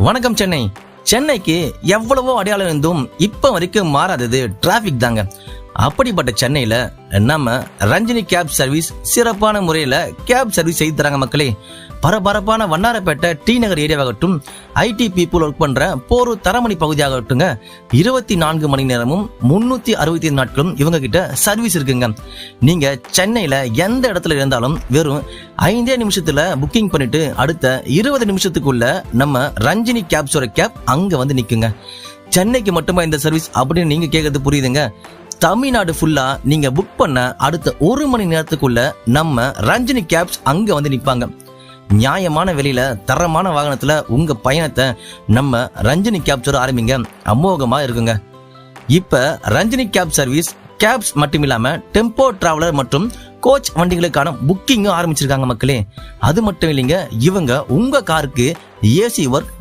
வணக்கம் சென்னை. சென்னைக்கு எவ்வளவோ அடையாளம் இருந்தும் இப்ப வரைக்கும் மாறாதது டிராபிக் தாங்க. அப்படிப்பட்ட சென்னையில நம்ம ரஞ்சினி கேப் சர்வீஸ் சிறப்பான முறையில கேப் சர்வீஸ் செய்து தராங்க மக்களே. பரபரப்பான வண்ணாரப்பேட்டை டி நகர் ஏரியாவாகட்டும், ஐடி பீப்புள் ஒர்க் பண்ற போரூர் தரமணி பகுதியாகட்டுங்க, 24 மணி நேரமும் 365 நாட்களும் இவங்க கிட்ட சர்வீஸ் இருக்குங்க. நீங்க சென்னையில எந்த இடத்துல இருந்தாலும் வெறும் 5 நிமிஷத்துல புக்கிங் பண்ணிட்டு அடுத்த 20 நிமிஷத்துக்குள்ள நம்ம ரஞ்சினி கேப்ஸோட கேப் அங்க வந்து நிக்குங்க. சென்னைக்கு மட்டுமா இந்த சர்வீஸ் அப்படின்னு நீங்க கேட்கறது புரியுதுங்க. தமிழ்நாடு ஃபுல்லா நீங்க புக் பண்ண அடுத்த 1 மணி நேரத்துக்குள்ள நம்ம ரஞ்சினி கேப்ஸ் அங்க வந்து நிப்பாங்க. நியாயமான விலையில தரமான வாகனத்துல உங்க பயணத்தை நம்ம ரஞ்சினி கேப்ஸோட ஆரம்பிங்க. அமோகமா இருக்குங்க. இப்ப ரஞ்சினி கேப் சர்வீஸ் கேப்ஸ் மட்டும் இல்லாம டெம்போ டிராவலர் மற்றும் கோச் வண்டிகளுக்கான புக்கிங்கும் ஆரம்பிச்சிருக்காங்க மக்களே. அது மட்டும் இல்லைங்க, இவங்க உங்க காருக்கு ஏசி ஒர்க்,